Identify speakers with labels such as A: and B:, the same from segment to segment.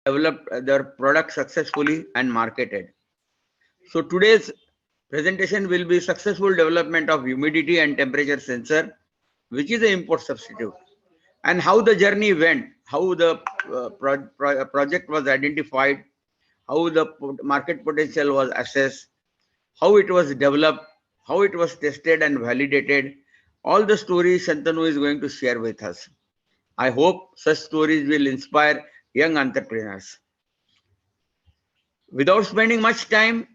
A: developed their product successfully and marketed. So today's presentation will be successful development of humidity and temperature sensor, which is an import substitute, and how the journey went, how the project was identified, how the market potential was assessed, how it was developed, how it was tested and validated. All the stories Shantanu is going to share with us. I hope such stories will inspire young entrepreneurs. Without spending much time,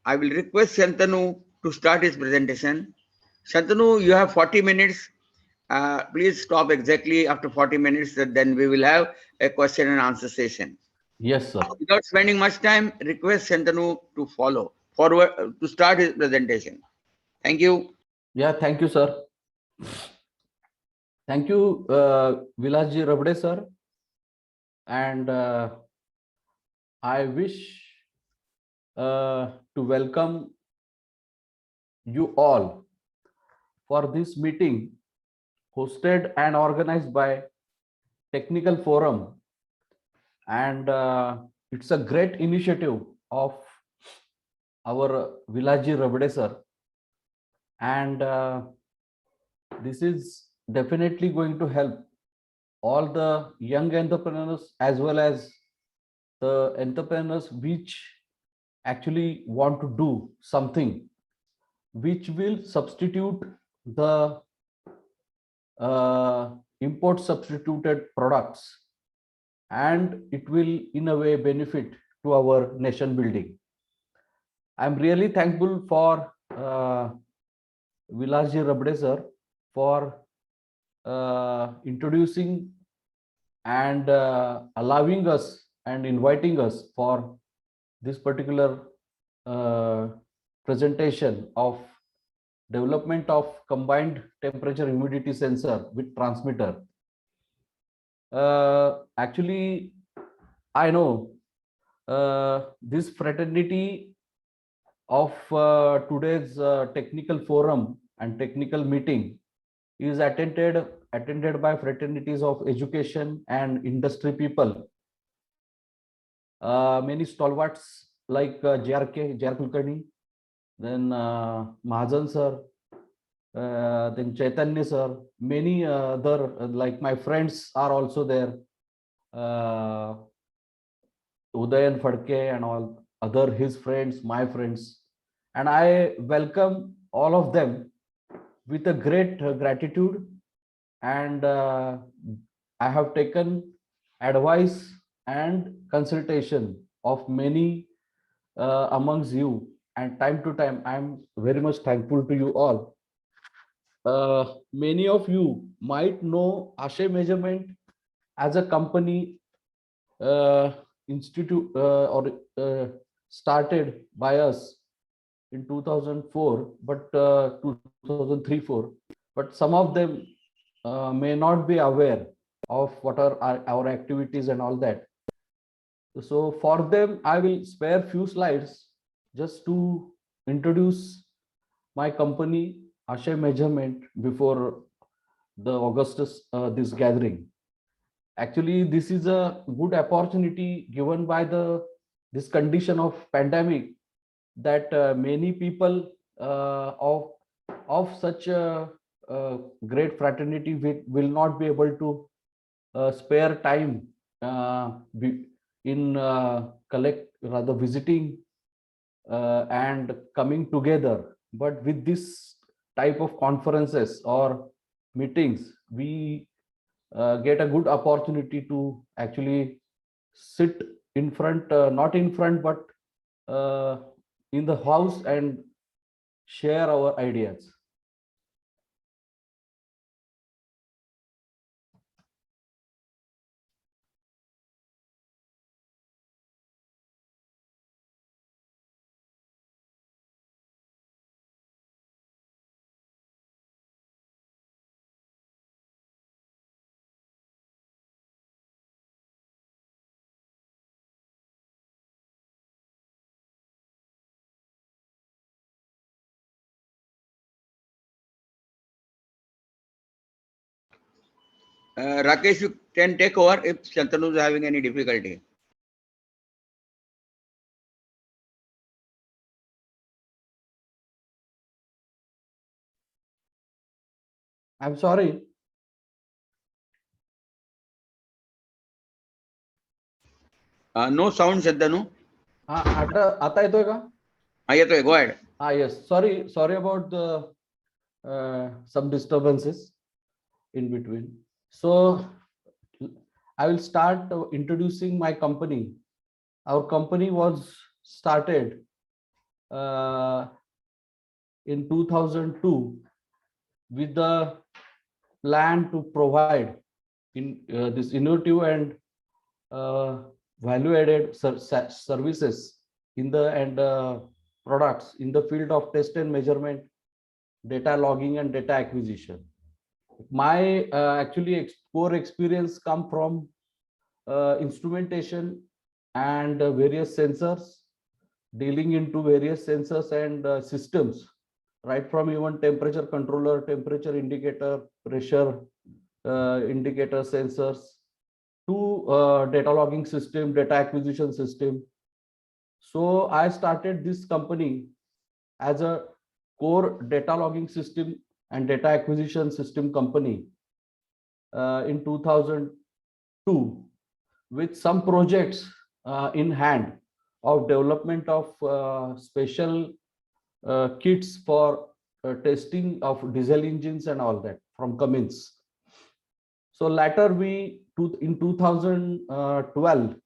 A: I will request Shantanu to start his presentation. Shantanu, you have 40 minutes. Please stop exactly after 40 minutes, then we will have a question and answer session.
B: Yes, sir.
A: Without spending much time, request Shantanu to to start his presentation. Thank you.
B: Yeah, thank you, sir. Thank you, Vilasji Rabde, sir. And I wish to welcome you all for this meeting hosted and organized by Technical Forum. And it's a great initiative of our Vilasji Rabde, sir. And this is definitely going to help all the young entrepreneurs as well as the entrepreneurs which actually want to do something which will substitute the import substituted products, and it will in a way benefit to our nation building. I'm really thankful for Vilasji Rabde sir for introducing and allowing us and inviting us for this particular uh, presentation of development of combined temperature humidity sensor with transmitter. Actually, I know this fraternity of today's technical forum and technical meeting is attended by fraternities of education and industry people. Many stalwarts like JR Kulkarni, then Mahajan sir, then Chaitanya sir, many other like my friends are also there, Udayan Fadke and all other his friends, my friends, and I welcome all of them with a great gratitude, and I have taken advice and consultation of many amongst you, and time to time I am very much thankful to you all. Many of you might know Ashe Measurement as a company uh, institute or started by us in 2004, but 2003-4. But some of them may not be aware of what are our activities and all that. So for them, I will spare few slides just to introduce my company, Ashe Measurement, before the Augustus this gathering. Actually, this is a good opportunity given by this condition of pandemic, that many people of such a, great fraternity will not be able to spare time in collect rather visiting and coming together. But with this type of conferences or meetings, we get a good opportunity to actually sit in front, not in front, but uh, in the house and share our ideas.
A: Rakesh, you can take over if Shantanu is having any difficulty.
B: I'm sorry.
A: No sound, Shantanu.
B: आता येतोय का?
A: येतोय, go ahead.
B: Yes. Sorry about the some disturbances in between. So I will start introducing my company. Our company was started in 2002 with the plan to provide in this innovative and value-added services in the and products in the field of test and measurement, data logging, and data acquisition. My actually core experience come from instrumentation and various sensors, dealing into various sensors and systems, right from even temperature controller, temperature indicator, pressure indicator sensors, to data logging system, data acquisition system. So I started this company as a core data logging system and data acquisition system company in 2002, with some projects in hand of development of special kits for testing of diesel engines and all that from Cummins. So later in 2012,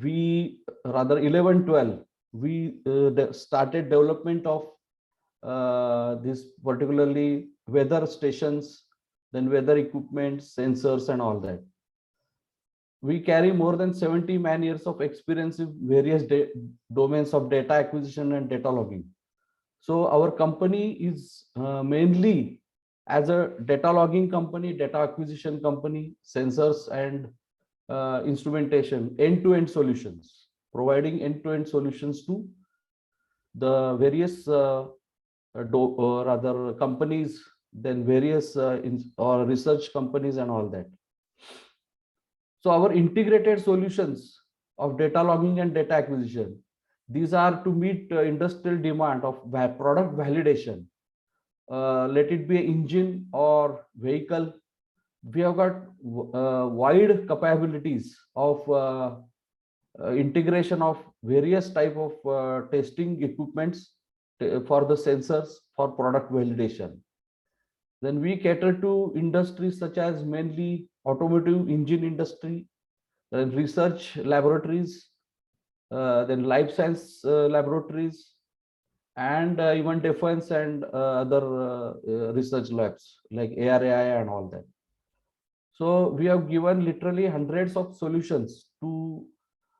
B: we rather 11-12, we started development of this particularly weather stations, then weather equipment, sensors, and all that. We carry more than 70 man years of experience in various domains of data acquisition and data logging. So our company is mainly as a data logging company, data acquisition company, sensors and instrumentation, end-to-end solutions, providing end-to-end solutions to the various rather companies, then various or research companies and all that. So our integrated solutions of data logging and data acquisition, these are to meet industrial demand of product validation. Let it be an engine or vehicle. We have got wide capabilities of integration of various type of testing equipments for the sensors for product validation. Then we cater to industries such as mainly automotive engine industry, then research laboratories, then life science laboratories, and even defense and other research labs like ARAI and all that. So we have given literally hundreds of solutions to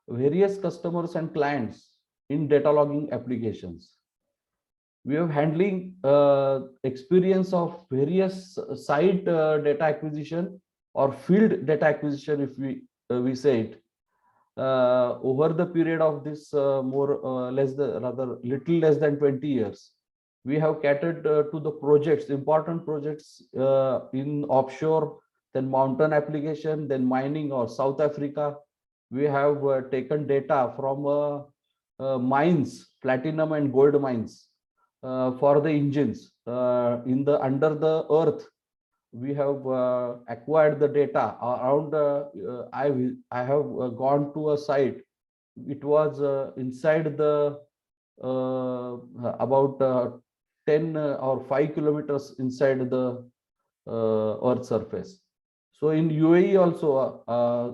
B: various customers and clients in data logging applications. We have handling experience of various site data acquisition or field data acquisition, if we say it, over the period of this little less than 20 years. We have catered to the projects, important projects in offshore, then mountain application, then mining or South Africa. We have taken data from mines, platinum and gold mines, for the engines in the under the earth. We have acquired the data around. I have gone to a site. It was inside the about 10 or 5 kilometers inside the earth surface. So in UAE also,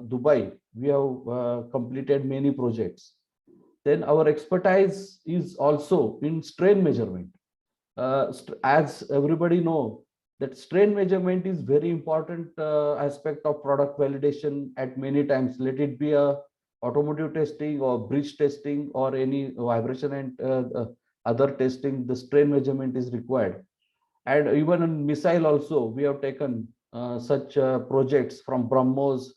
B: Dubai, we have completed many projects. Then our expertise is also in strain measurement. As everybody know, that strain measurement is very important aspect of product validation at many times. Let it be a automotive testing or bridge testing or any vibration and other testing, the strain measurement is required. And even in missile also, we have taken such projects from BrahMos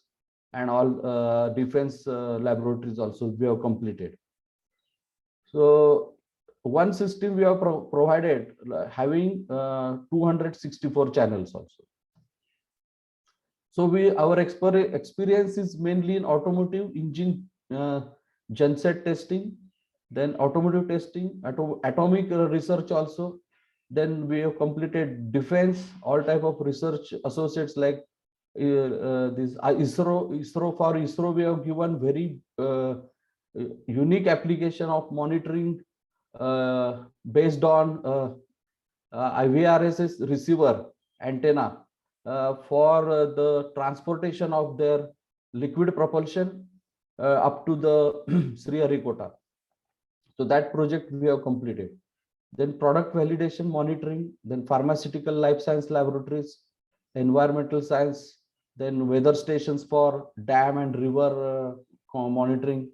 B: and all defense laboratories also we have completed. So one system we have provided having 264 channels also. So our experience is mainly in automotive engine genset testing, then automotive testing, atomic research also, Then we have completed defense, all type of research associates like this ISRO for ISRO we have given very unique application of monitoring based on IVRSS receiver antenna for the transportation of their liquid propulsion up to the Sriharikota. So that project we have completed. Then product validation monitoring, then pharmaceutical life science laboratories, environmental science, then weather stations for dam and river monitoring,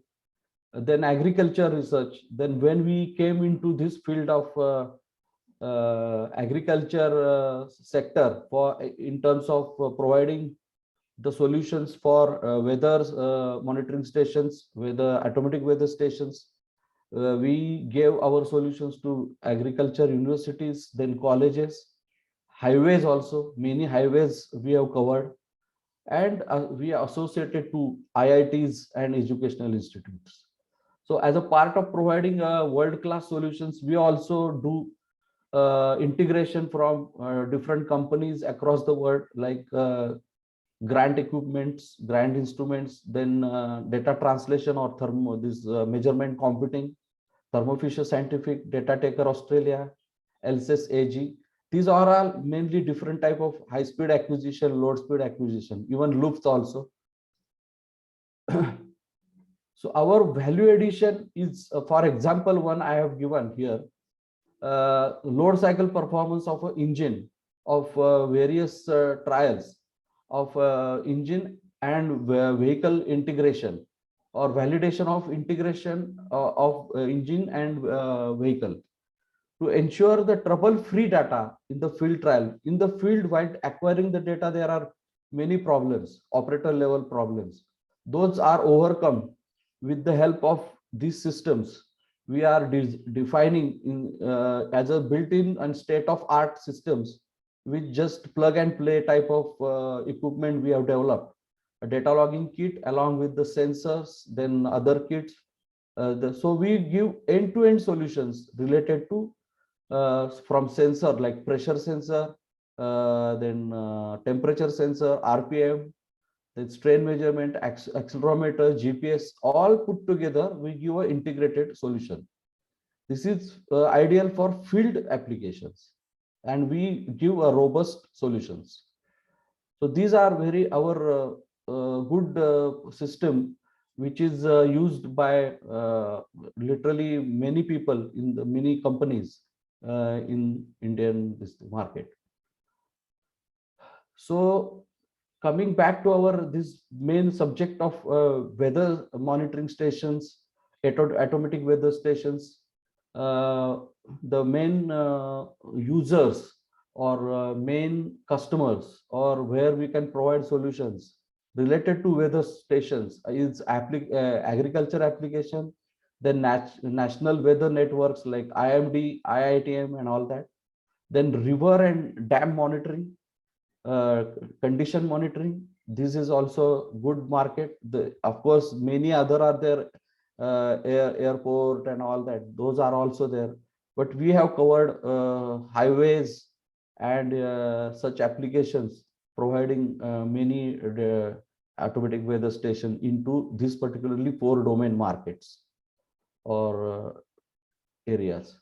B: then agriculture research. Then when we came into this field of agriculture sector for in terms of providing the solutions for weather monitoring stations, weather automatic weather stations, we gave our solutions to agriculture universities, then colleges, highways also, many highways we have covered, and we are associated to IITs and educational institutes. So as a part of providing world-class solutions, we also do integration from different companies across the world, like grant equipments, grant instruments, then data translation or measurement computing, Thermo Fisher Scientific, Data Taker Australia, LSS AG. These are all mainly different type of high-speed acquisition, low-speed acquisition, even loops also. So our value addition is, for example, one I have given here, load cycle performance of an engine of various trials of engine and vehicle integration or validation of integration of engine and vehicle to ensure the trouble-free data in the field trial. In the field, while acquiring the data, there are many problems, operator level problems. Those are overcome with the help of these systems. We are defining in, as a built-in and state-of-art systems with just plug and play type of equipment we have developed. A data logging kit along with the sensors, then other kits. So we give end-to-end solutions related to from sensor like pressure sensor, then temperature sensor, RPM, then strain measurement, accelerometer, GPS, all put together, we give an integrated solution. This is ideal for field applications, and we give a robust solutions. So these are very our good system, which is used by literally many people in the many companies in Indian market. So coming back to our this main subject of weather monitoring stations, automatic weather stations, the main users or main customers or where we can provide solutions related to weather stations is agriculture application, then national weather networks like IMD, IITM and all that, then river and dam monitoring, condition monitoring. This is also good market. Of course, many other are there, airport and all that. Those are also there. But we have covered highways and such applications, providing many automatic weather station into this particularly 4 domain markets or areas.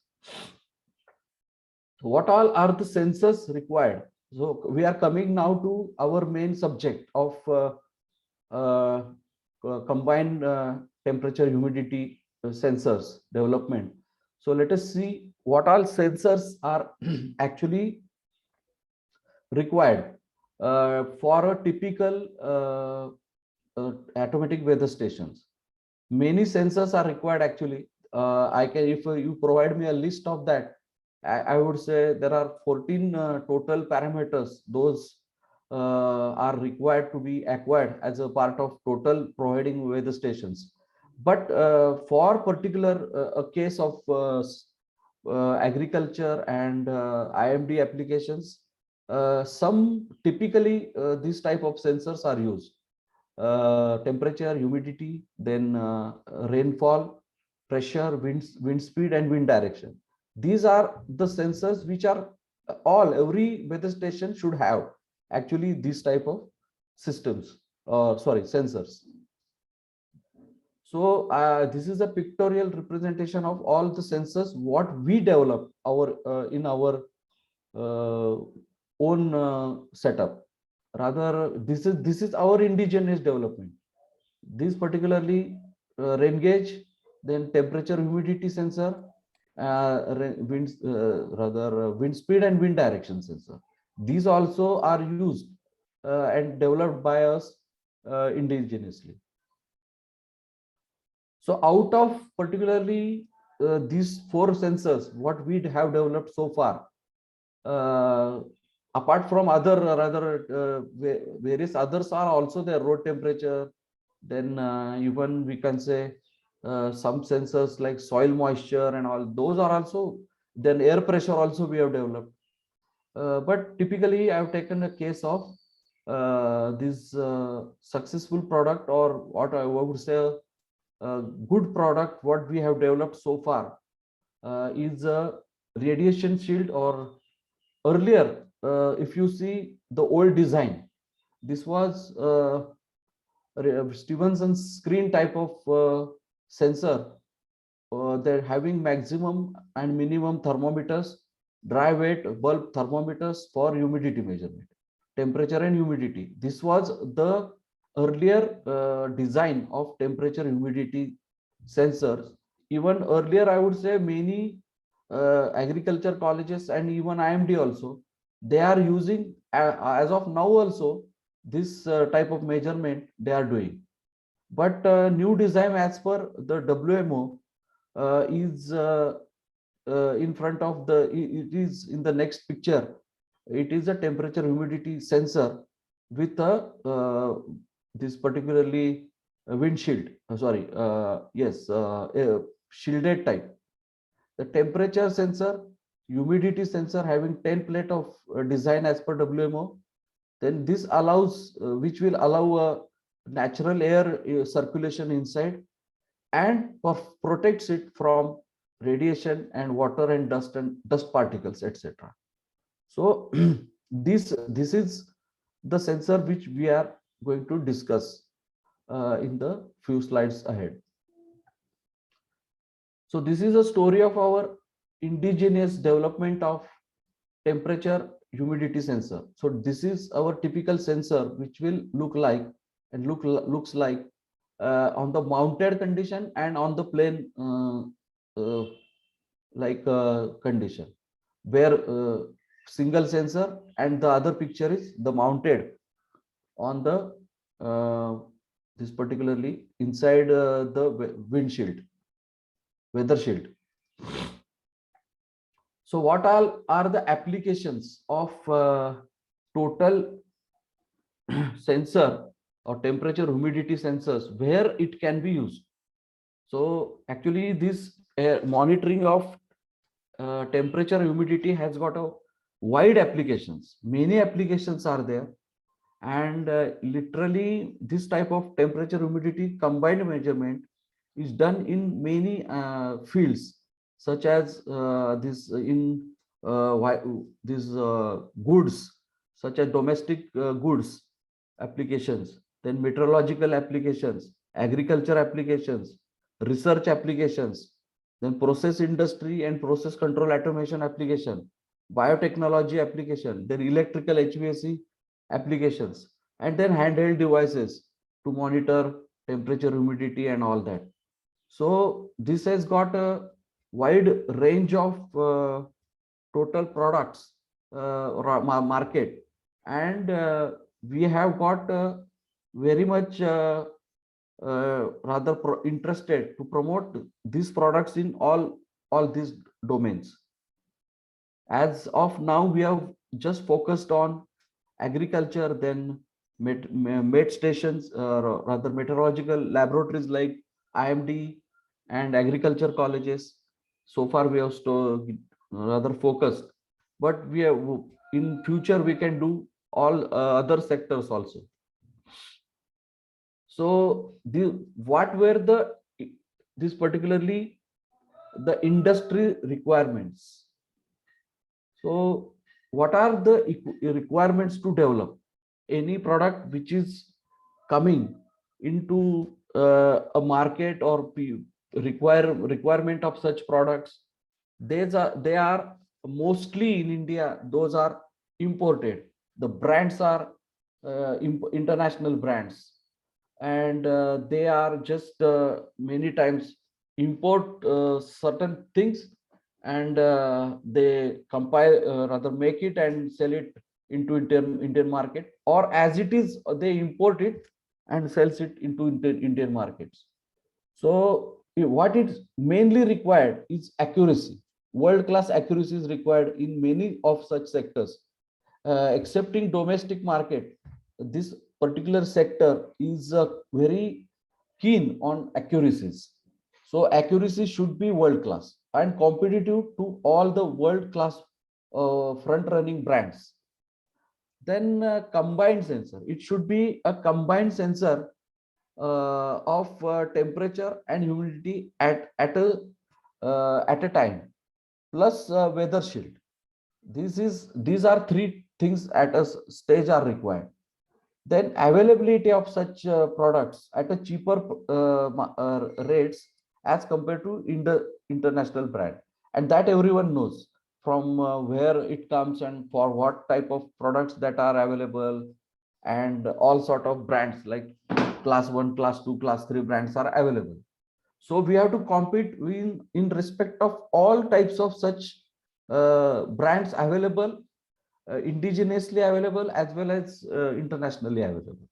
B: What all are the sensors required? So we are coming now to our main subject of combined temperature humidity sensors development. So let us see what all sensors are actually required for a typical automatic weather stations. Many sensors are required actually. I can, if you provide me a list of that, I would say there are 14 total parameters. Those are required to be acquired as a part of total providing weather stations. But for particular a case of agriculture and IMD applications, some typically these type of sensors are used. Temperature, humidity, then rainfall, pressure, wind speed and wind direction. These are the sensors which are every weather station should have actually this type of systems, sorry, sensors. So this is a pictorial representation of all the sensors what we develop our in our uh, own setup. Rather, this is our indigenous development. This particularly rain gauge, then temperature humidity sensor, wind wind speed and wind direction sensor. These also are used and developed by us indigenously. So out of particularly these four sensors, what we have developed so far, uh, apart from other various others are also there, road temperature, then even we can say some sensors like soil moisture and all those are also, then air pressure also we have developed. But typically I have taken a case of this successful product, or what I would say a good product what we have developed so far is a radiation shield. Or earlier, if you see the old design, this was Stevenson's screen type of sensor. They're having maximum and minimum thermometers, dry weight bulb thermometers for humidity measurement, temperature and humidity. This was the earlier design of temperature humidity sensors. Even earlier, I would say many agriculture colleges and even IMD also, they are using as of now also this type of measurement they are doing. But new design as per the WMO is in front of the, it is in the next picture. It is a temperature humidity sensor with a this particularly windshield, sorry, yes, shielded type. The temperature sensor, humidity sensor having 10 plate of design as per WMO. Then this allows, which will allow a natural air circulation inside and protects it from radiation and water and dust particles, etc. So this is the sensor which we are going to discuss in the few slides ahead. So this is a story of our indigenous development of temperature humidity sensor. So this is our typical sensor which will look like and looks like on the mounted condition and on the plane uh, condition, where single sensor and the other picture is the mounted on the this particularly inside the windshield, weather shield. So what all are the applications of total sensor or temperature humidity sensors where it can be used? So actually this monitoring of temperature humidity has got a wide applications. Many applications are there, and literally this type of temperature humidity combined measurement is done in many fields, such as this in these goods, such as domestic goods applications, then meteorological applications, agriculture applications, research applications, then process industry and process control automation application, biotechnology application, then electrical HVAC applications, and then handheld devices to monitor temperature, humidity, and all that. So this has got a wide range of total products market, and we have got very much interested to promote these products in all these domains. As of now, we have just focused on agriculture, then met stations, rather meteorological laboratories like IMD and agriculture colleges. So far, we have rather focused, but we have, in future we can do all other sectors also. So what were the this particularly the industry requirements. So what are the requirements to develop any product which is coming into a market, or requirement of such products? They are mostly in India. Those are imported. The brands are international brands, and they are just many times import certain things, and they compile, rather make it and sell it into Indian market, or as it is they import it and sells it into Indian markets. So what is mainly required is accuracy. World class accuracy is required in many of such sectors. Excepting domestic market, this particular sector is very keen on accuracies. So accuracy should be world class and competitive to all the world class front running brands. Then combined sensor, it should be a combined sensor of temperature and humidity at a time, plus weather shield. These are three things at a stage are required. Then availability of such products at a cheaper rates as compared to in the international brand, and that everyone knows from where it comes and for what type of products that are available, and all sort of brands like class 1, class 2, class 3 brands are available. So we have to compete in respect of all types of such brands available, indigenously available as well as internationally available.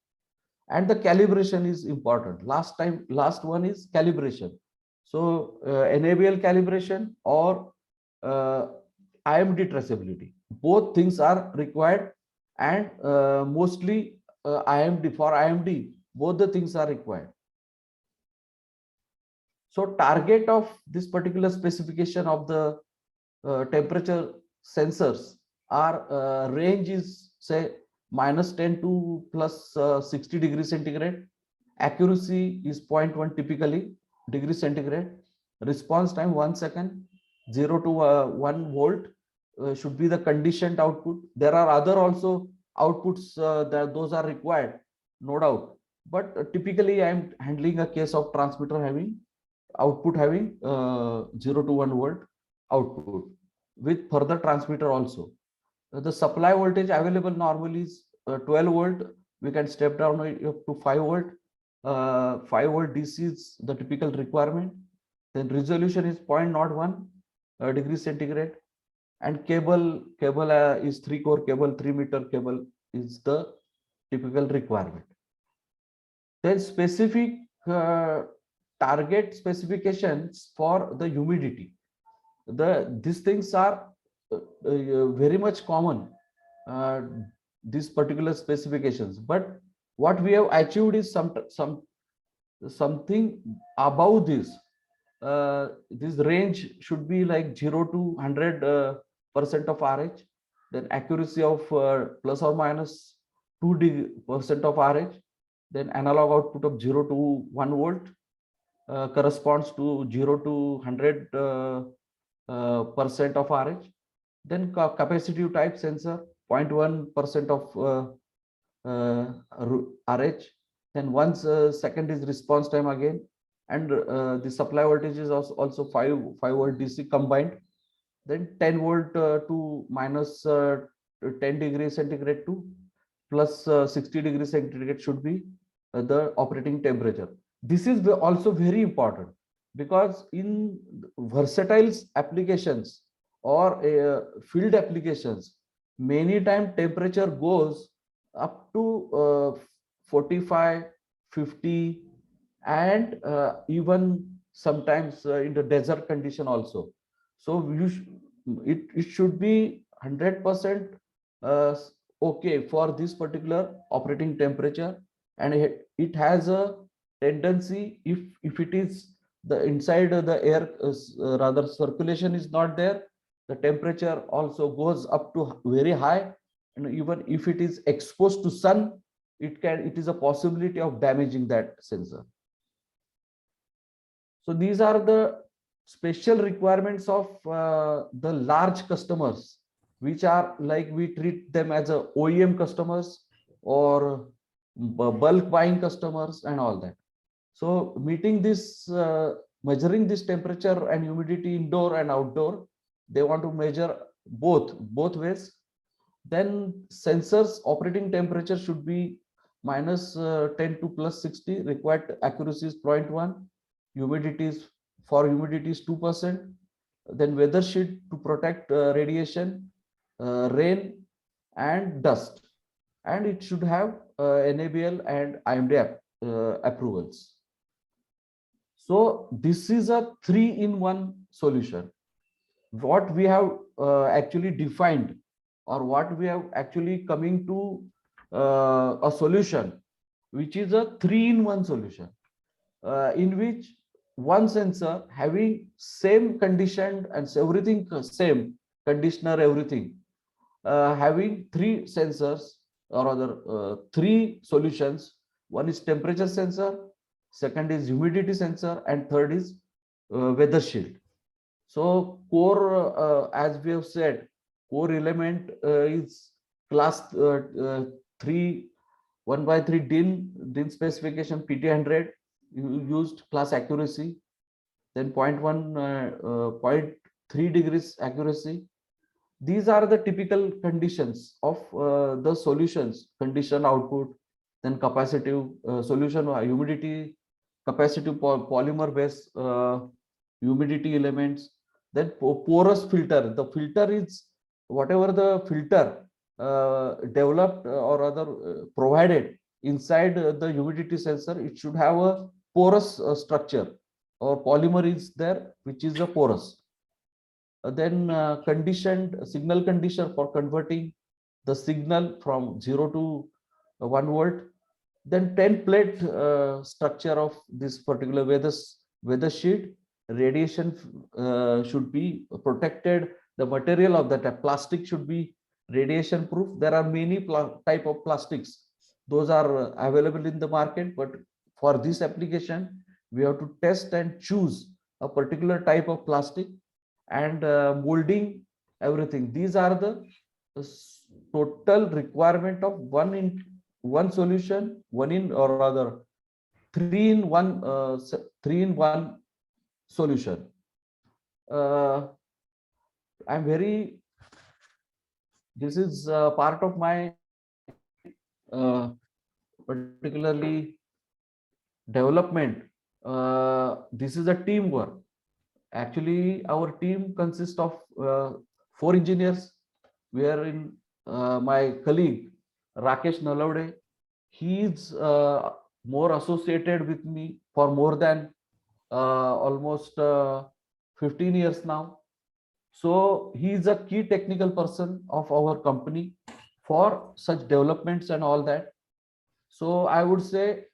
B: And the calibration is important. Last one is calibration. So NABL calibration or uh, IMD traceability, both things are required, and mostly IMD, for IMD both the things are required. So target of this particular specification of the temperature sensors are range is say -10 to plus 60 degrees centigrade. Accuracy is 0.1 typically degree centigrade. Response time 1 second. 0 to 1 volt should be the conditioned output. There are other also outputs that those are required, no doubt. But typically I am handling a case of transmitter having output having 0 to 1 volt output with further transmitter also. The supply voltage available normally is 12 volt. We can step down up to 5 volt. 5 volt DC is the typical requirement. Then resolution is 0.01 degree centigrade, and cable is 3-core cable, 3-meter cable is the typical requirement. Then specific target specifications for the humidity. These things are very much common, these particular specifications, but what we have achieved is something above this. This range should be like 0 to 100% of RH, then accuracy of plus or minus 2% of RH, then analog output of 0 to 1 volt corresponds to 0 to 100% of RH. Then capacitive type sensor 0.1% of RH. Then once second is response time again, and the supply voltage is also 5 volt DC combined. Then 10 volt to minus 10 degrees centigrade to plus 60 degrees centigrade should be the operating temperature. This is also very important, because in versatile applications or field applications, many times temperature goes up to 45, 50, and even sometimes in the desert condition also. So it should be 100% okay for this particular operating temperature, and it has a tendency, if it is the inside of the air, rather circulation is not there, the temperature also goes up to very high, and even if it is exposed to sun, it is a possibility of damaging that sensor. So these are the special requirements of the large customers, which are like we treat them as a OEM customers or bulk buying customers and all that. So meeting this, measuring this temperature and humidity indoor and outdoor, they want to measure both ways. Then sensors operating temperature should be minus 10 to plus 60. Required accuracy is 0.1. Humidity is, for humidity is 2%. Then weather sheet to protect radiation, rain and dust. And it should have NABL and IMD approvals. So this is a 3-in-1 solution. What we have actually defined, or what we have actually coming to a solution, which is a 3-in-1 solution, in which one sensor having same condition and everything same, conditioner, everything, having 3 sensors or other 3 solutions. One is temperature sensor, second is humidity sensor, and third is weather shield. So core, as we have said, core element is class 3 1/3 DIN specification PT100 used, class accuracy, then 0.3 degrees accuracy. These are the typical conditions of the solutions: condition output, then capacitive solution, humidity, capacitive polymer based humidity elements, then porous filter. The filter is whatever the filter developed or other provided inside the humidity sensor. It should have a porous structure, or polymer is there which is a porous. Then conditioned signal conditioner for converting the signal from 0 to 1 volt. Then 10 plate structure of this particular weather sheet. Radiation should be protected. The material of that plastic should be radiation proof. There are many type of plastics, those are available in the market, but for this application we have to test and choose a particular type of plastic, and molding, everything. These are the total requirement of one solution, one in or rather 3-in-1 solution. I'm very, this is part of my particularly development. This is a teamwork. Actually, our team consists of 4 engineers. We are in my colleague Rakesh Nalawade. He is more associated with me for more than almost 15 years now. So he is a key technical person of our company for such developments and all that. So I would say,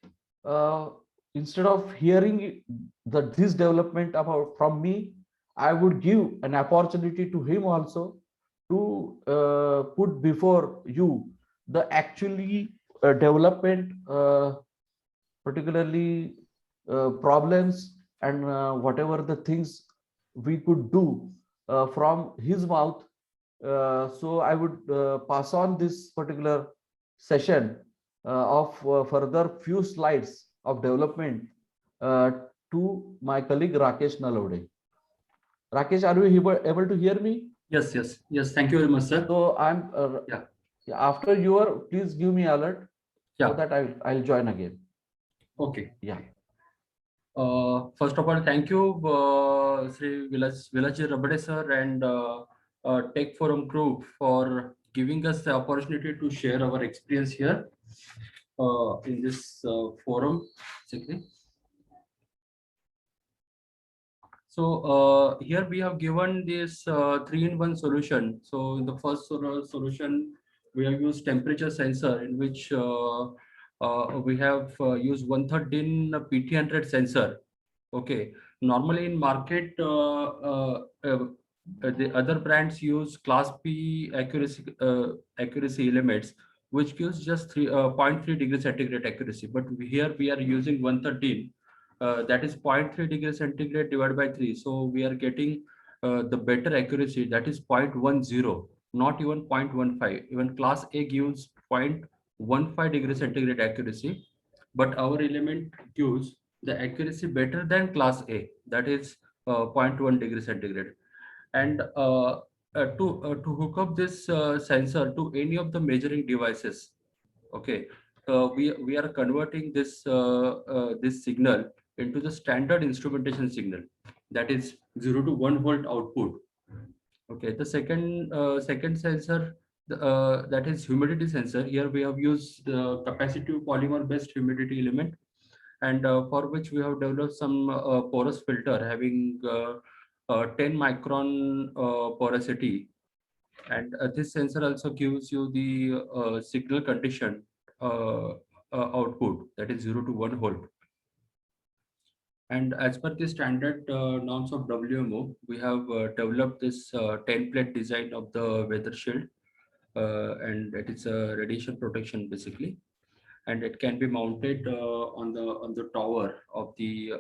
B: instead of hearing this development about from me, I would give an opportunity to him also to put before you the actually development, particularly problems and whatever the things we could do from his mouth. So I would pass on this particular session of further few slides of development to my colleague Rakesh Nalawade. Rakesh, are you able to hear me?
C: Yes. Thank you very much, sir.
B: So I'm after your, please give me alert so that I'll join again.
C: Okay.
B: Yeah.
C: First of all, thank you, Sri Vilaji Rabade sir and Tech Forum Group for giving us the opportunity to share our experience here in this forum. So here we have given this 3-in-1 solution. So in the first solution, we have used temperature sensor, in which we have used 1/3 DIN PT100 sensor. Okay. Normally in market, the other brands use class B accuracy elements, which gives just 0.3 degrees centigrade accuracy. But here we are using 1/3 DIN. that is 0.3 degrees centigrade divided by 3. So we are getting the better accuracy, that is 0.10, not even 0.15. Even class A gives 0.15 degrees centigrade accuracy, but our element gives the accuracy better than class A, that is 0.1 degree centigrade. And to hook up this sensor to any of the measuring devices, okay, we are converting this signal into the standard instrumentation signal, that is 0 to 1 volt output. Okay, the second sensor, that is humidity sensor. Here we have used the capacitive polymer based humidity element, and for which we have developed some porous filter having 10 micron porosity. And this sensor also gives you the signal condition output, that is 0 to 1 volt. And as per the standard norms of WMO, we have developed this 10 plate design of the weather shield, and it is a radiation protection basically, and it can be mounted on the tower of the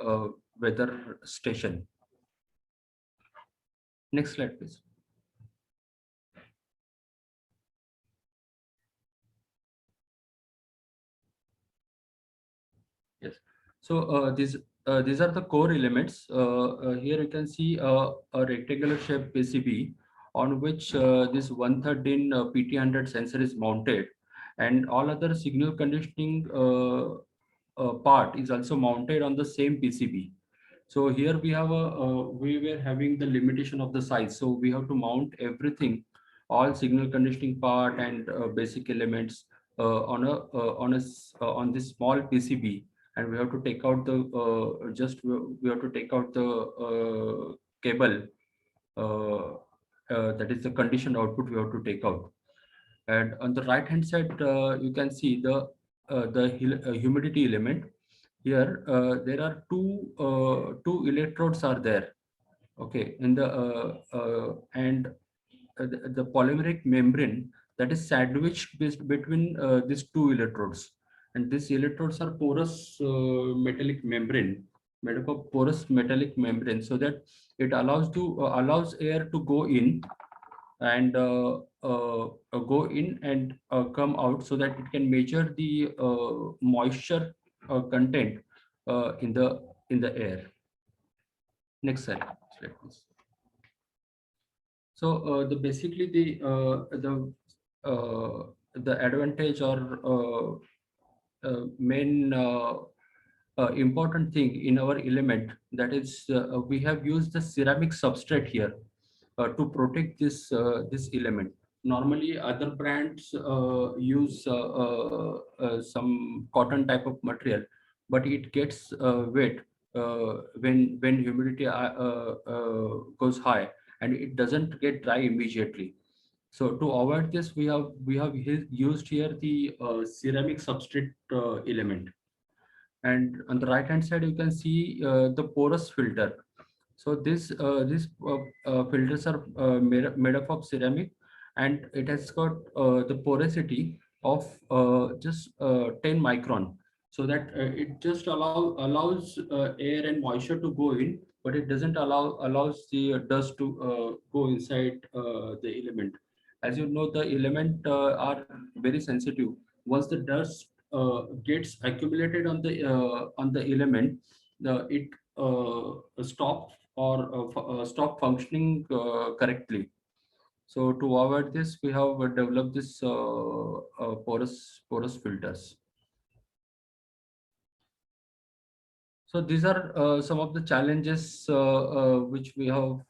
C: weather station. Next slide, please. Yes. So these are the core elements. Here you can see a rectangular shaped PCB on which this 113 PT100 sensor is mounted, and all other signal conditioning part is also mounted on the same PCB. So here we have we were having the limitation of the size, so we have to mount everything, all signal conditioning part and basic elements on this small PCB, and we have to take out the we have to take out the cable, that is the conditioned output we have to take out. And on the right hand side you can see the humidity element. Here there are two electrodes are there, okay, in the and the polymeric membrane that is sandwiched between these two electrodes, and these electrodes are porous metallic membrane, made up of porous metallic membrane, so that it allows air to go in and go in and come out, so that it can measure the moisture content in the air. Next slide, please. So the basically the advantage or main important thing in our element, that is we have used the ceramic substrate here to protect this element. Normally other brands use some cotton type of material, but it gets wet when humidity goes high, and it doesn't get dry immediately. So to avoid this, we have used here the ceramic substrate element. And on the right hand side you can see the porous filter. So these filters are made up of ceramic, and it has got the porosity of just 10 micron, so that it just allows air and moisture to go in, but it doesn't allows the dust to go inside the element. As you know, the element are very sensitive. Once the dust gets accumulated on the element, it stop or stop functioning correctly. So to avoid this, we have developed this porous filters. So these are some of the challenges which we have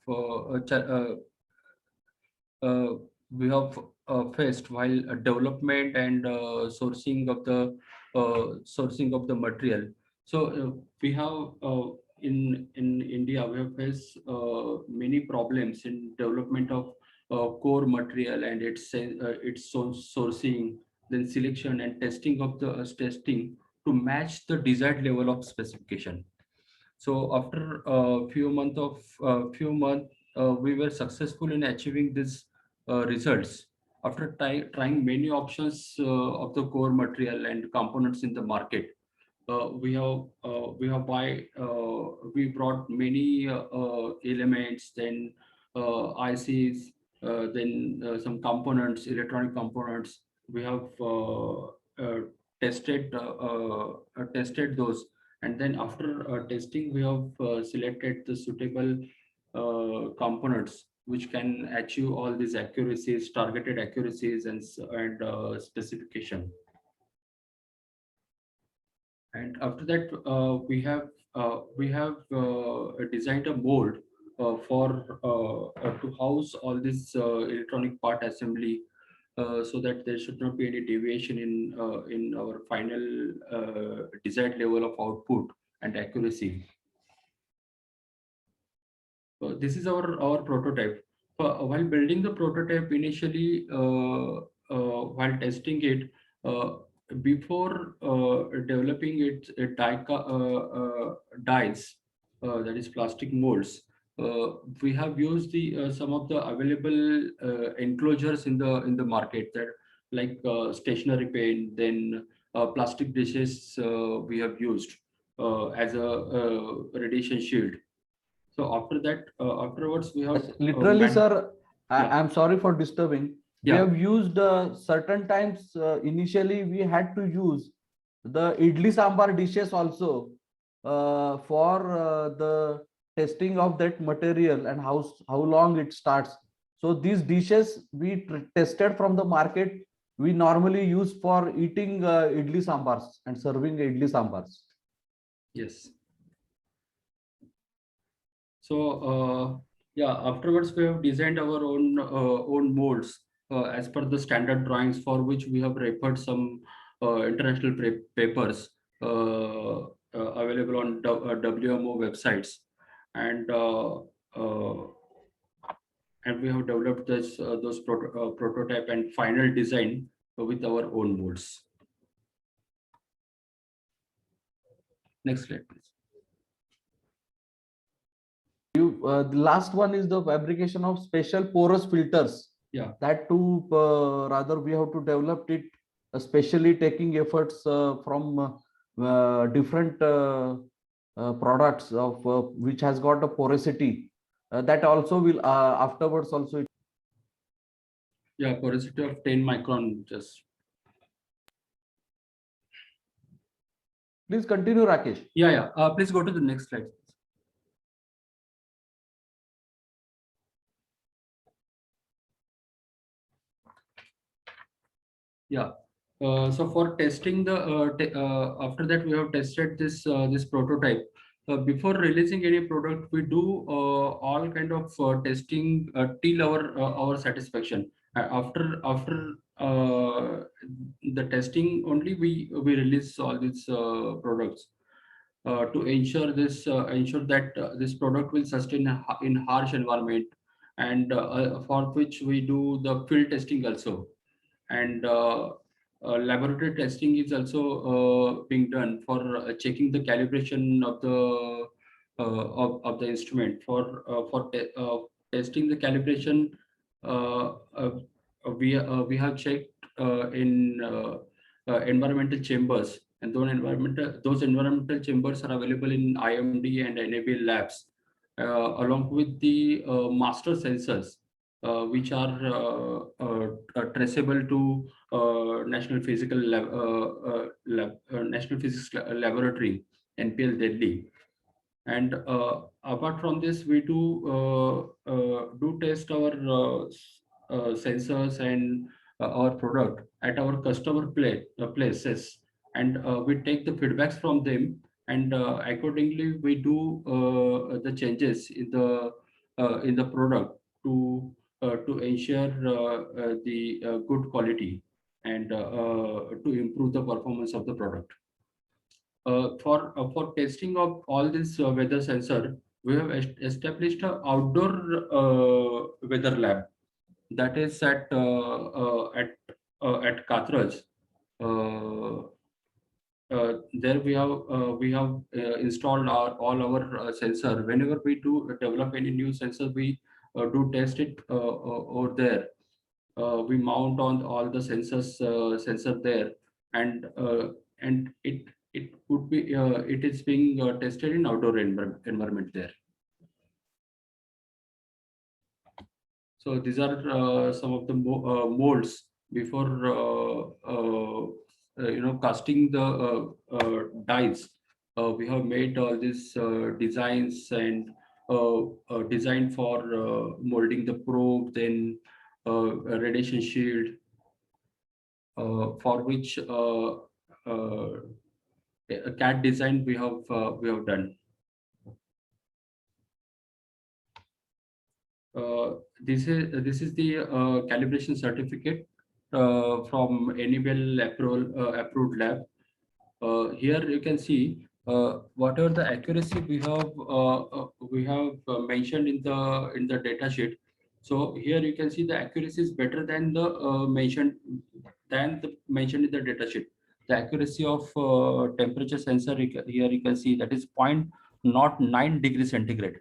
C: faced while development and sourcing of the material. So we have in India we have faced many problems in development of core material and its sourcing, then selection and testing of the testing to match the desired level of specification. So after a few months, we were successful in achieving these results after trying many options of the core material and components in the market. we brought many elements, then ICs, then some components, electronic components. We have tested those, and then after testing, we have selected the suitable components which can achieve all these accuracies, targeted accuracies, and specification. And after that, we have designed a mold to house all this electronic part assembly, so that there should not be any deviation in our final desired level of output and accuracy. This is our prototype. While building the prototype initially, while testing it, before developing it, dies, that is plastic molds. We have used the some of the available enclosures in the market, that like stationary paint, then plastic dishes we have used as a radiation shield. So after that, afterwards we have
B: Literally, sir,
C: Yeah.
B: I'm sorry for disturbing. We
C: Yeah.
B: have used certain times, initially we had to use the idli sambar dishes also for the testing of that material and how long it starts. So these dishes we tested from the market, we normally use for eating idli sambars and serving idli sambars.
C: Yes. So yeah, afterwards we have designed our own molds as per the standard drawings, for which we have referred some international papers available on WMO websites, and and we have developed those prototype and final design with our own molds. Next slide, please.
B: The last one is the fabrication of special porous filters.
C: Yeah.
B: That too, rather we have to develop it, especially taking efforts from different products of which has got a porosity. That also will afterwards also.
C: Yeah, porosity of 10 micron. Just
B: Please continue, Rakesh.
C: yeah. Please go to the next slide. Yeah. So for testing the after that we have tested this prototype. Before releasing any product, we do all kind of testing till our satisfaction. After the testing only, we release all these products to ensure that this product will sustain in harsh environment, and for which we do the field testing also, and laboratory testing is also being done for checking the calibration of the instrument. For testing the calibration, uh, uh, we have checked in environmental chambers, and those environmental chambers are available in IMD and NABL labs, along with the master sensors, which are traceable to National National Physics Laboratory, NPL Delhi. And apart from this, we do test our sensors and our product at our customer places, and we take the feedbacks from them, and accordingly we do the changes in the product to ensure the good quality, and to improve the performance of the product. For testing of all this weather sensor, we have established an outdoor weather lab, that is at Katraj. There we have installed all our sensor. Whenever we do develop any new sensor, we do test it over there. We mount on all the sensor there, and it would be it is being tested in outdoor environment there. So these are some of the molds before casting the dies. We have made all these designs and design for molding the probe, then a radiation shield, for which a CAD design we have done. This is the calibration certificate from Enable approved lab. Here you can see whatever the accuracy we have mentioned in the data sheet. So here you can see the accuracy is better than the mentioned in the data sheet. The accuracy of temperature sensor here you can see that is 0.09 degrees centigrade.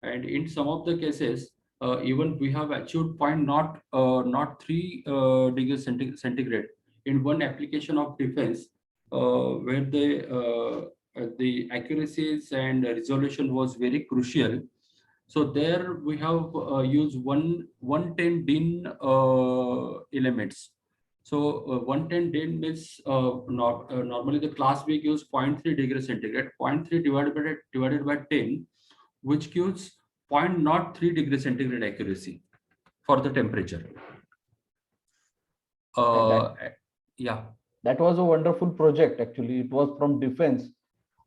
C: And in some of the cases, even we have achieved 0.03 degrees centigrade in one application of defense, where the accuracies and resolution was very crucial. So there we have used 110 DIN elements. So 110 DIN means normally the class we use 0.3 degrees centigrade. 0.3 divided by 10, which gives 0.03 degrees centigrade accuracy for the temperature. Yeah.
B: That was a wonderful project. Actually, it was from defense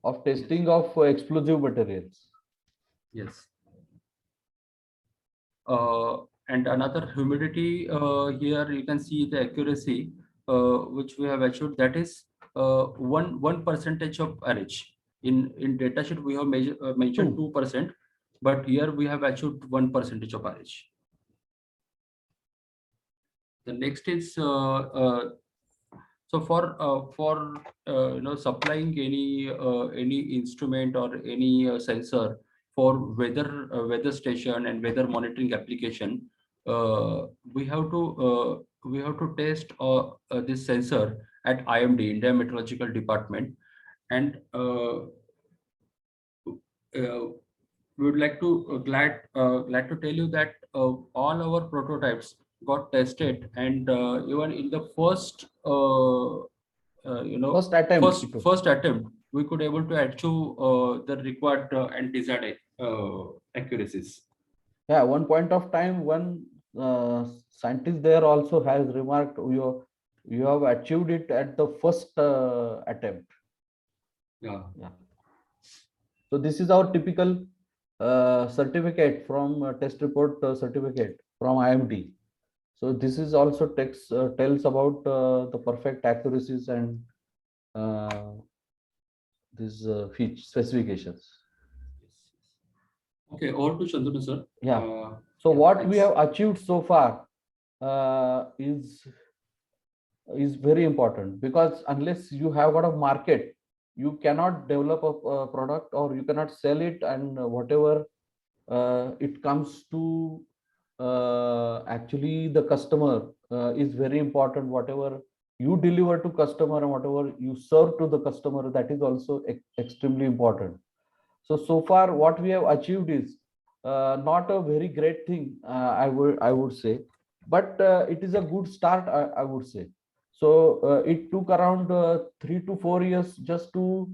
B: of testing of explosive materials.
C: Yes. And another humidity here you can see the accuracy which we have achieved, that is 1% of RH. In datasheet we have mentioned 2%, but here we have achieved 1% of RH. The next is so for supplying any instrument or any sensor for weather station and weather monitoring application, we have to test this sensor at IMD, India Meteorological Department, and we would like to glad to tell you that all our prototypes got tested, and even in the first first attempt we could able to achieve the required and desired accuracies.
B: Yeah, one point of time, one scientist there also has remarked, you have achieved it at the first attempt.
C: Yeah.
B: So this is our typical certificate from test report certificate from IMD. So this is also tells about the perfect accuracies and these specifications.
C: Okay, over to Chandru sir.
B: Yeah. So what we have achieved so far is very important, because unless you have got a market, you cannot develop a product or you cannot sell it, and whatever it comes to actually the customer is very important. Whatever you deliver to customer and whatever you serve to the customer, that is also extremely important. So far what we have achieved is not a very great thing, I would say, but it is a good start, I would say. So it took around 3 to 4 years just to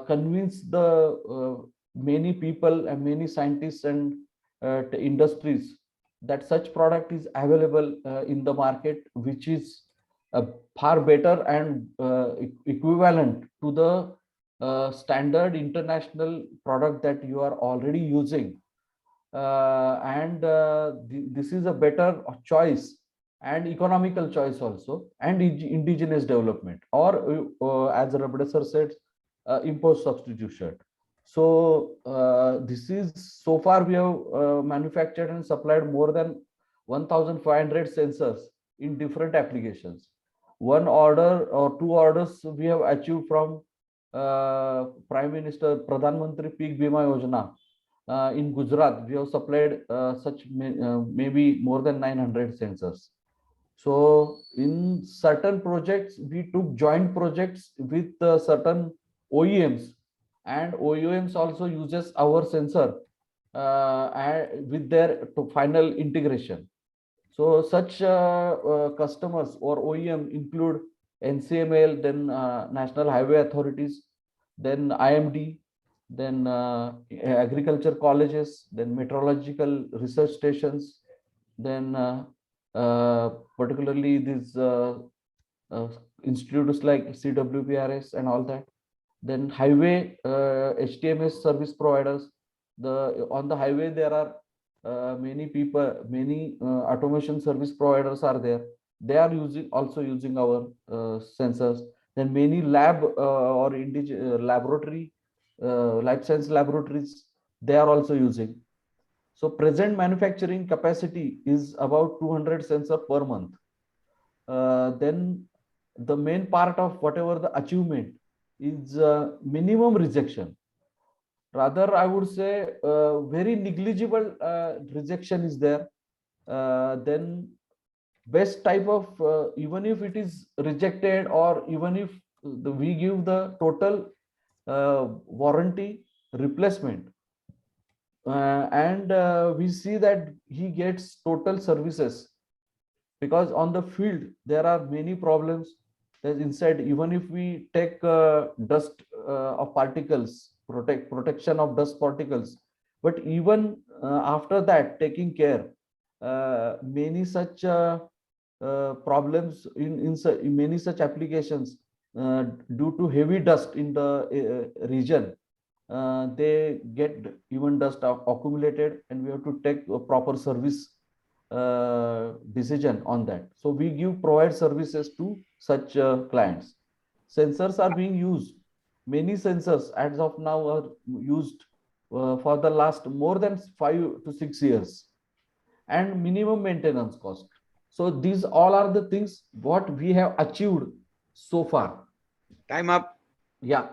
B: convince the many people and many scientists and industries that such product is available in the market, which is far better and equivalent to the standard international product that you are already using. This is a better choice and economical choice also, and indigenous development, or as Rabde sir said, import substitution. So this is, so far we have manufactured and supplied more than 1,500 sensors in different applications. One order or two orders we have achieved from Prime Minister Pradhan Mantri Peak Bima Yojana. In Gujarat, we have supplied such maybe more than 900 sensors. So in certain projects, we took joint projects with certain OEMs, and OEMs also uses our sensor with their final integration. So such customers or OEM include NCML, then National Highway Authorities, then IMD, then agriculture colleges, then meteorological research stations, then particularly these institutes like CWPRS and all that. Then highway HTMS service providers. On the highway there are many people, many automation service providers are there. They are also using our sensors. Then many lab or laboratory life science laboratories, they are also using. So present manufacturing capacity is about 200 sensor per month. Then the main part of whatever the achievement is minimum rejection. Rather, I would say very negligible rejection is there. Then best type of, even if it is rejected or even if we give the total warranty replacement, and we see that he gets total services, because on the field there are many problems. There's inside, even if we take dust of particles, protection of dust particles, but even after that taking care, many such problems in many such applications due to heavy dust in the region, they get even dust accumulated, and we have to take a proper service decision on that. So we provide services to such clients. Sensors are being used. Many sensors as of now are used for the last more than 5 to 6 years, and minimum maintenance cost. So these all are the things what we have achieved so far.
A: Time up.
B: Yeah,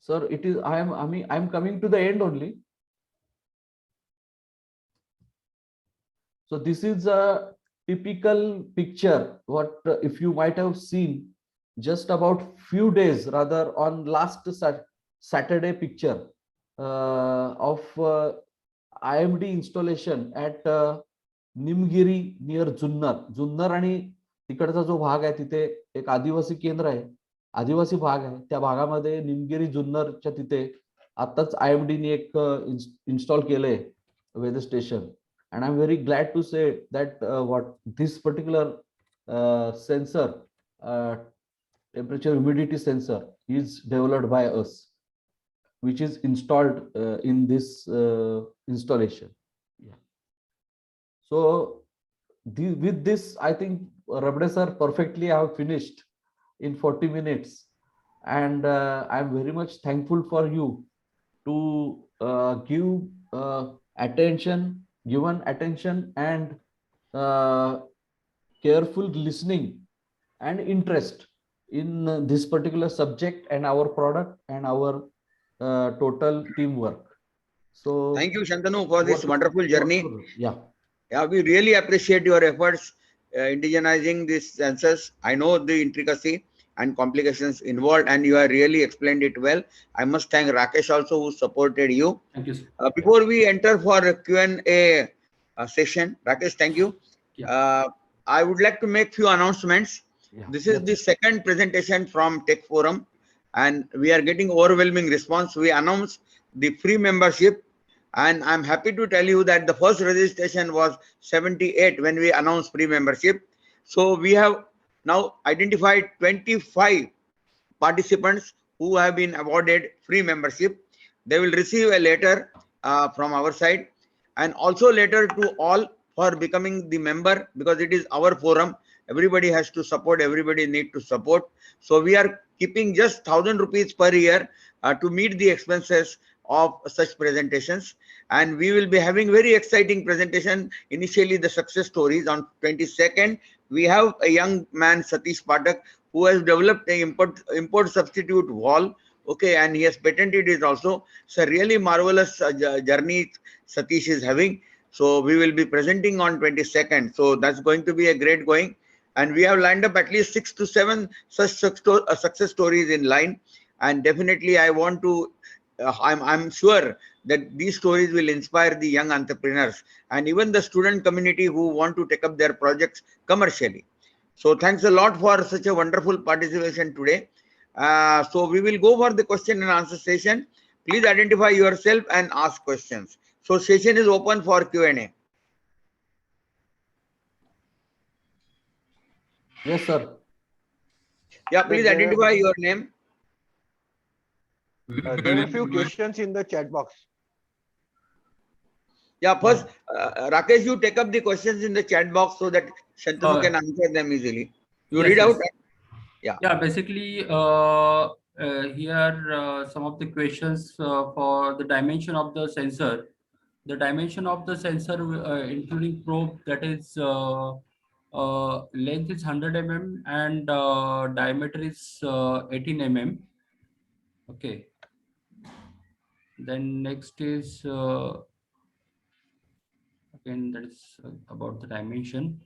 B: sir, it is, I'm coming to the end only. So this is a typical picture what if you might have seen just about few days, rather on last Saturday picture of IMD installation at Nimgiri near Junnar आणि तिकडचा जो भाग आहे तिथे एक आदिवासी केंद्र आहे, आदिवासी भाग आहे, त्या भागामध्ये निमगिरी जुन्नरच्या तिथे आताच IMD ने एक इन्स्टॉल केलंय weather station. And I'm very glad to say that what this particular sensor, temperature humidity sensor, is developed by us, which is installed in this installation. Yeah. So with this, I think Rabde sir perfectly I have finished in 40 minutes, and I'm very much thankful for you to give given attention and careful listening and interest in this particular subject and our product and our total teamwork. So
A: thank you, Shantanu, for this wonderful journey.
B: Yeah,
A: we really appreciate your efforts indigenizing these sensors. I know the intricacy and complications involved, and you have really explained it well. I must thank Rakesh also, who supported you.
C: Thank you, sir.
A: Before we enter for a Q&A session, Rakesh, thank you.
C: Yeah.
A: I would like to make few announcements.
B: yeah.
A: This is the second presentation from Tech Forum, and we are getting overwhelming response. We announced the free membership, and I'm happy to tell you that the first registration was 78 when we announced free membership. So we have now identified 25 participants who have been awarded free membership. They will receive a letter from our side, and also letter to all for becoming the member, because it is our forum. Everybody has to support, everybody need to support. So we are keeping just 1,000 rupees per year to meet the expenses of such presentations, and we will be having very exciting presentation. Initially the success stories on 22nd. We have a young man, Satish Patak, who has developed a import substitute wall. Okay, and he has patented it also. So really marvelous journey Satish is having. So we will be presenting on 22nd. So that's going to be a great going. And we have lined up at least 6 to 7 such success stories in line. And definitely, I want to. I'm sure that these stories will inspire the young entrepreneurs and even the student community who want to take up their projects commercially. So thanks a lot for such a wonderful participation today. So we will go for the question and answer session. Please identify yourself and ask questions. So session is open for Q&A.
B: Yes, sir.
A: Yeah, please identify your name.
D: There are a few questions in the chat box.
A: Yeah, first, Rakesh, you take up the questions in the chat box so that Shantanu can answer them easily. You
C: Yes,
A: read out.
C: yes. Yeah, basically, here some of the questions for the dimension of the sensor. The dimension of the sensor, including probe, that is length is 100 mm and diameter is 18 mm. Okay. Then next is again, that is about the dimension.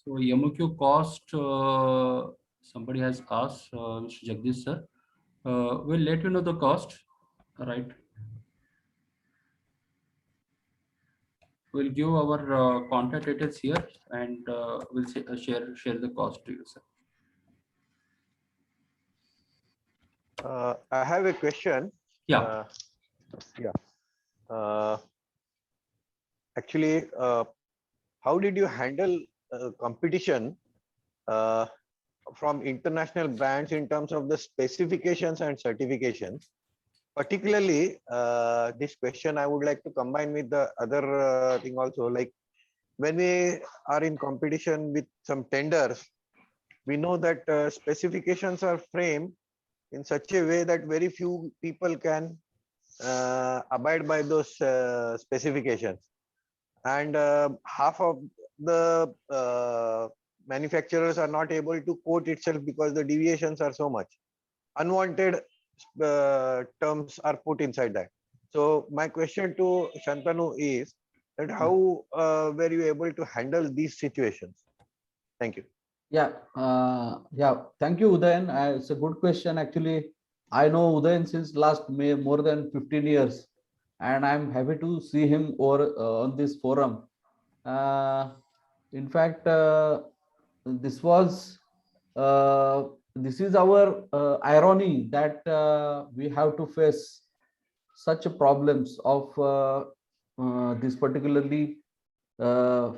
C: So MOQ cost, somebody has asked, Mr. Jagdish sir. We'll let you know the cost, right? We'll give our contact details here, and we'll share the cost to you, sir.
D: I have a question.
C: Yeah.
D: Actually, how did you handle competition from international brands in terms of the specifications and certifications? Particularly, this question I would like to combine with the other thing also. Like when we are in competition with some tenders, we know that specifications are framed in such a way that very few people can abide by those specifications, and half of the manufacturers are not able to quote itself because the deviations are so much. Unwanted terms are put inside that. So my question to Shantanu is that how were you able to handle these situations? Thank you.
B: Yeah, thank you, Udayan. It's a good question. Actually, I know Udayan since last more than 15 years, and I'm happy to see him over on this forum. In fact, this was this is our irony that we have to face such problems of this particularly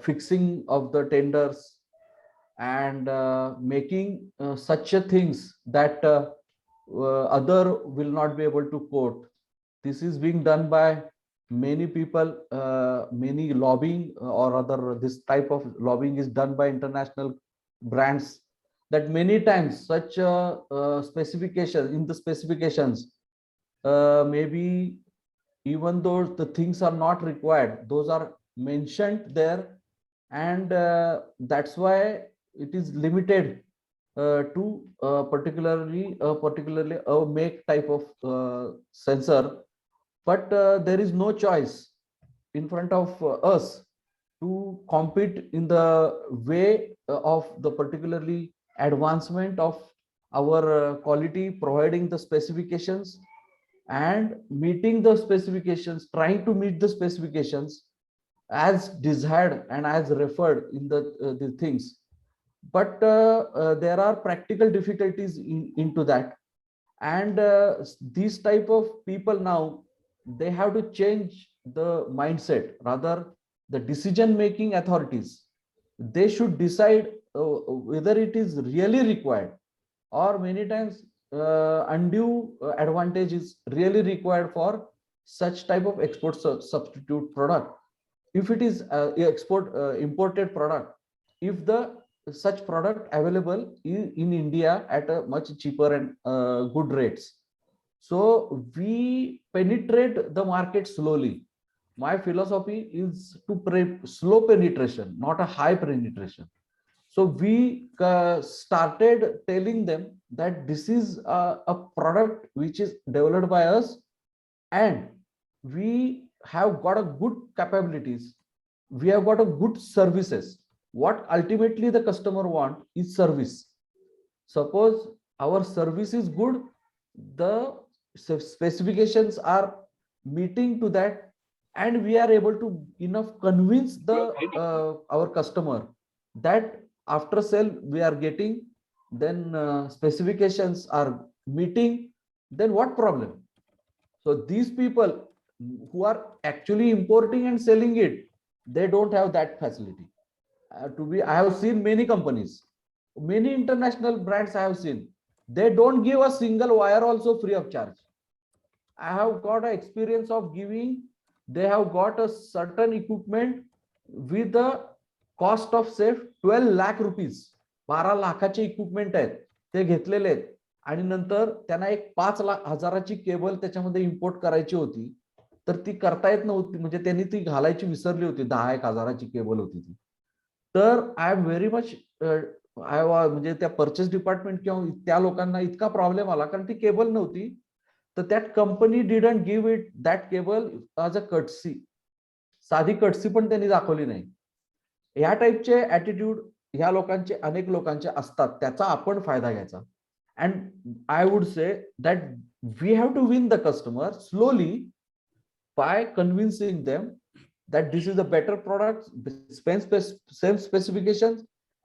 B: fixing of the tenders and making such a things that other will not be able to quote. This is being done by many people, many lobbying or other, this type of lobbying is done by international brands, that many times such specification in the specifications, maybe even though the things are not required, those are mentioned there, and that's why it is limited to particularly a make type of sensor. But there is no choice in front of us to compete in the way of the particularly advancement of our quality, providing the specifications and meeting the specifications, trying to meet the specifications as desired and as referred in the things. But there are practical difficulties into that, and these type of people now, they have to change the mindset. Rather, the decision making authorities, they should decide whether it is really required, or many times undue advantage is really required for such type of export substitute product. If it is imported product, if the such product available in India at a much cheaper and good rates, so we penetrate the market slowly. My philosophy is to slow penetration, not a high penetration. So we started telling them that this is a product which is developed by us, and we have got a good capabilities. we have got a good services. What ultimately the customer want is service. Suppose our service is good, the specifications are meeting to that, and we are able to enough convince the our customer that after sale we are getting, then specifications are meeting, then what problem? So these people who are actually importing and selling it, they don't have that facility. I have seen many companies, many international brands I have seen. They don't give a single wire also free of charge. I have got an experience of giving. They have got a certain equipment with the cost of say 12 lakh rupees. 12 लाखाचे equipment आहेत ते घेतलेले आहेत आणि नंतर त्यांना एक 5,00,000ची cable त्याच्यामध्ये इम्पोर्ट करायची होती, तर ती करता येत नव्हती, म्हणजे त्यांनी ती घालायची विसरली होती. 10,000-1,000ची केबल होती ती. तर आय एम व्हेरी मच म्हणजे त्या परचेस डिपार्टमेंट किंवा त्या लोकांना इतका प्रॉब्लेम आला कारण ती केबल नव्हती. तर that company didn't give it that cable as a courtesy. साधी कटसी पण त्यांनी दाखवली नाही. ह्या टाईपचे ऍटिट्यूड ह्या लोकांचे अनेक लोकांचे असतात, त्याचा आपण फायदा घ्यायचा. And I would say that we have to win the customer slowly by convincing them that this is a better product, same specifications,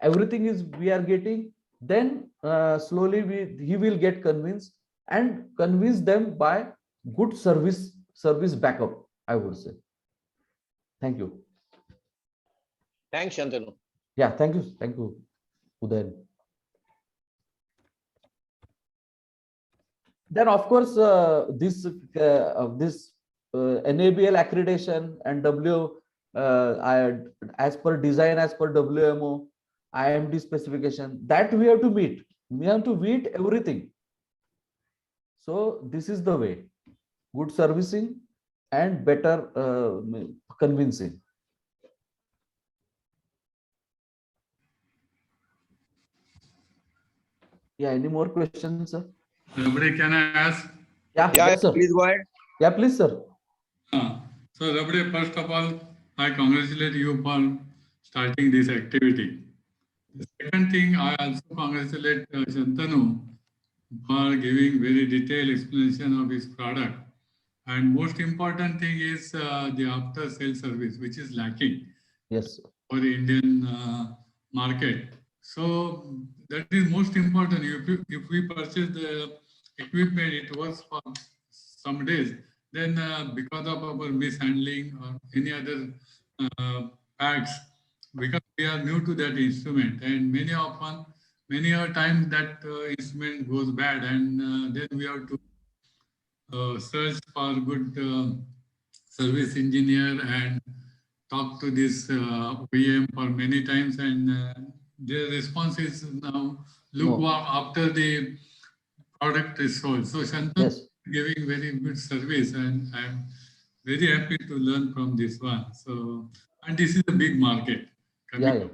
B: everything is we are getting, then slowly he will get convinced and convince them by good service backup, I would say. Thank you.
D: Thanks, Shantanu.
B: Yeah, thank you Udayan. Then of course this NABL accreditation and as per design, as per WMO, IMD specification, that we have to meet. We have to meet everything. So this is the way: good servicing and better convincing. Yeah. Any more questions, sir?
E: Rabde, can I ask?
B: Yeah.
A: Yeah,
B: Yes, sir.
A: please go ahead.
B: Yeah, please, sir.
E: So, Rabde, first of all, I congratulate you for starting this activity. The second thing, I also congratulate Shantanu for giving very detailed explanation of his product. And most important thing is the after sale service, which is lacking.
B: Yes, sir.
E: For the Indian market. So that is most important. If we purchase the equipment, it works for some days. Then because of our mishandling or any other facts, because we are new to that instrument, and many a times that instrument goes bad, and then we have to search for good service engineer and talk to this OEM for many times, and their response is now lukewarm after the product is sold. So Shantanu
B: Yes.
E: is giving very good service, and I'm very happy to learn from this one. So, and this is a big market.
B: Yeah.